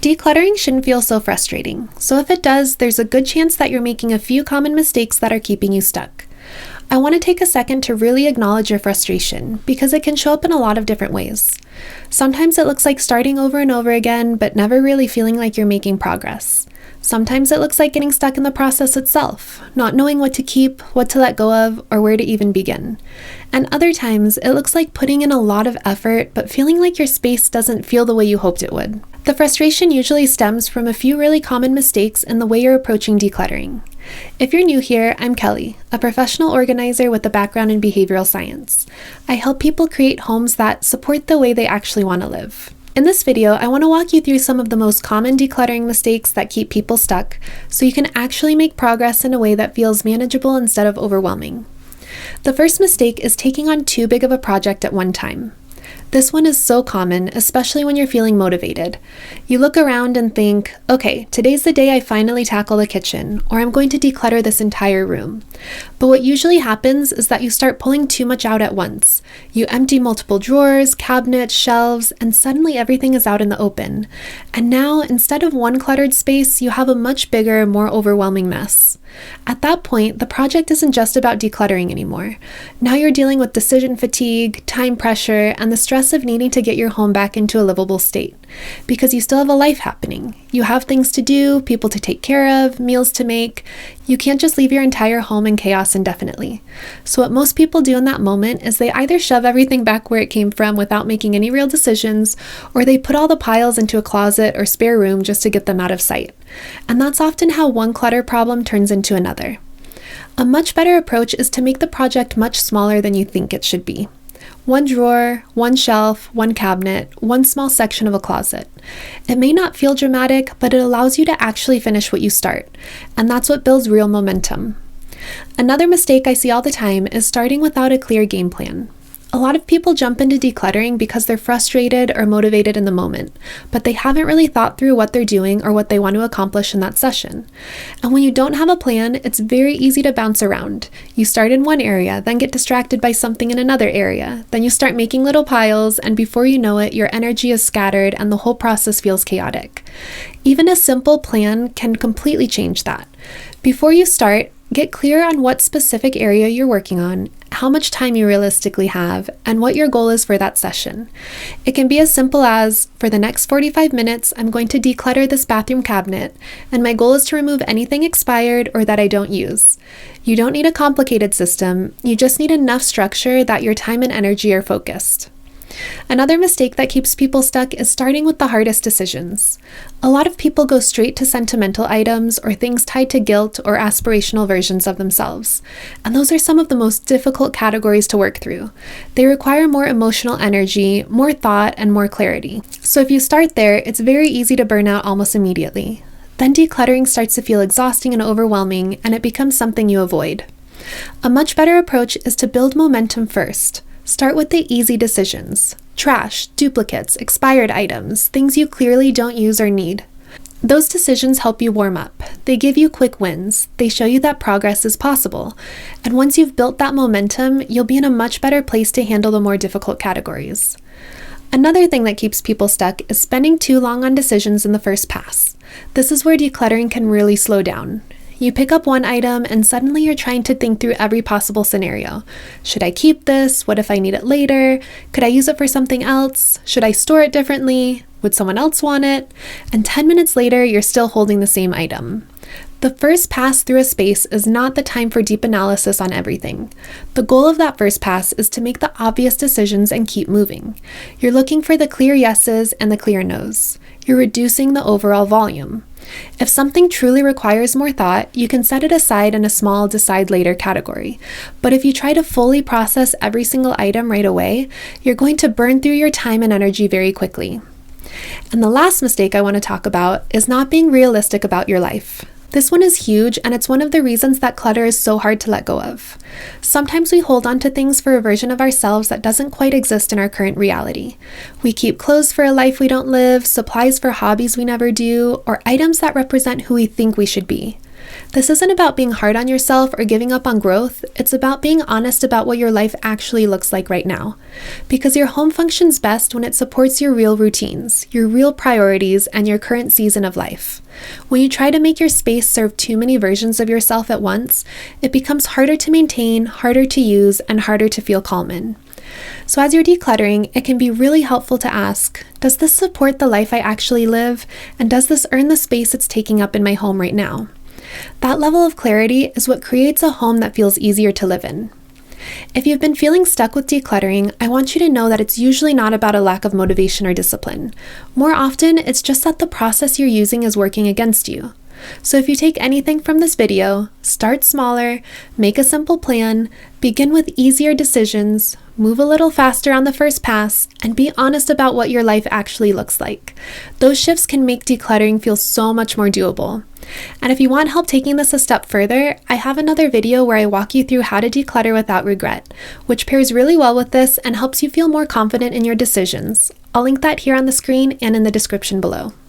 Decluttering shouldn't feel so frustrating, so if it does, there's a good chance that you're making a few common mistakes that are keeping you stuck. I want to take a second to really acknowledge your frustration, because it can show up in a lot of different ways. Sometimes it looks like starting over and over again, but never really feeling like you're making progress. Sometimes it looks like getting stuck in the process itself, not knowing what to keep, what to let go of, or where to even begin. And other times, it looks like putting in a lot of effort, but feeling like your space doesn't feel the way you hoped it would. The frustration usually stems from a few really common mistakes in the way you're approaching decluttering. If you're new here, I'm Kelly, a professional organizer with a background in behavioral science. I help people create homes that support the way they actually want to live. In this video, I want to walk you through some of the most common decluttering mistakes that keep people stuck, so you can actually make progress in a way that feels manageable instead of overwhelming. The first mistake is taking on too big of a project at one time. This one is so common, especially when you're feeling motivated. You look around and think, okay, today's the day I finally tackle the kitchen, or I'm going to declutter this entire room. But what usually happens is that you start pulling too much out at once. You empty multiple drawers, cabinets, shelves, and suddenly everything is out in the open. And now, instead of one cluttered space, you have a much bigger, more overwhelming mess. At that point, the project isn't just about decluttering anymore. Now you're dealing with decision fatigue, time pressure, and the stress of needing to get your home back into a livable state. Because you still have a life happening. You have things to do, people to take care of, meals to make. You can't just leave your entire home in chaos indefinitely. So what most people do in that moment is they either shove everything back where it came from without making any real decisions, or they put all the piles into a closet or spare room just to get them out of sight. And that's often how one clutter problem turns into another. A much better approach is to make the project much smaller than you think it should be. One drawer, one shelf, one cabinet, one small section of a closet. It may not feel dramatic, but it allows you to actually finish what you start, and that's what builds real momentum. Another mistake I see all the time is starting without a clear game plan. A lot of people jump into decluttering because they're frustrated or motivated in the moment, but they haven't really thought through what they're doing or what they want to accomplish in that session. And when you don't have a plan, it's very easy to bounce around. You start in one area, then get distracted by something in another area. Then you start making little piles, and before you know it, your energy is scattered and the whole process feels chaotic. Even a simple plan can completely change that. Before you start, get clear on what specific area you're working on, how much time you realistically have, and what your goal is for that session. It can be as simple as, for the next 45 minutes, I'm going to declutter this bathroom cabinet, and my goal is to remove anything expired or that I don't use. You don't need a complicated system, you just need enough structure that your time and energy are focused. Another mistake that keeps people stuck is starting with the hardest decisions. A lot of people go straight to sentimental items or things tied to guilt or aspirational versions of themselves, and those are some of the most difficult categories to work through. They require more emotional energy, more thought, and more clarity. So if you start there, it's very easy to burn out almost immediately. Then decluttering starts to feel exhausting and overwhelming, and it becomes something you avoid. A much better approach is to build momentum first. Start with the easy decisions. Trash, duplicates, expired items, things you clearly don't use or need. Those decisions help you warm up. They give you quick wins. They show you that progress is possible. And once you've built that momentum, you'll be in a much better place to handle the more difficult categories. Another thing that keeps people stuck is spending too long on decisions in the first pass. This is where decluttering can really slow down. You pick up one item and suddenly you're trying to think through every possible scenario. Should I keep this? What if I need it later? Could I use it for something else? Should I store it differently? Would someone else want it? And 10 minutes later, you're still holding the same item. The first pass through a space is not the time for deep analysis on everything. The goal of that first pass is to make the obvious decisions and keep moving. You're looking for the clear yeses and the clear nos. You're reducing the overall volume. If something truly requires more thought, you can set it aside in a small decide later category. But if you try to fully process every single item right away, you're going to burn through your time and energy very quickly. And the last mistake I want to talk about is not being realistic about your life. This one is huge, and it's one of the reasons that clutter is so hard to let go of. Sometimes we hold on to things for a version of ourselves that doesn't quite exist in our current reality. We keep clothes for a life we don't live, supplies for hobbies we never do, or items that represent who we think we should be. This isn't about being hard on yourself or giving up on growth, it's about being honest about what your life actually looks like right now. Because your home functions best when it supports your real routines, your real priorities, and your current season of life. When you try to make your space serve too many versions of yourself at once, it becomes harder to maintain, harder to use, and harder to feel calm in. So as you're decluttering, it can be really helpful to ask, does this support the life I actually live? And does this earn the space it's taking up in my home right now? That level of clarity is what creates a home that feels easier to live in. If you've been feeling stuck with decluttering, I want you to know that it's usually not about a lack of motivation or discipline. More often, it's just that the process you're using is working against you. So if you take anything from this video, start smaller, make a simple plan, begin with easier decisions, move a little faster on the first pass, and be honest about what your life actually looks like. Those shifts can make decluttering feel so much more doable. And if you want help taking this a step further, I have another video where I walk you through how to declutter without regret, which pairs really well with this and helps you feel more confident in your decisions. I'll link that here on the screen and in the description below.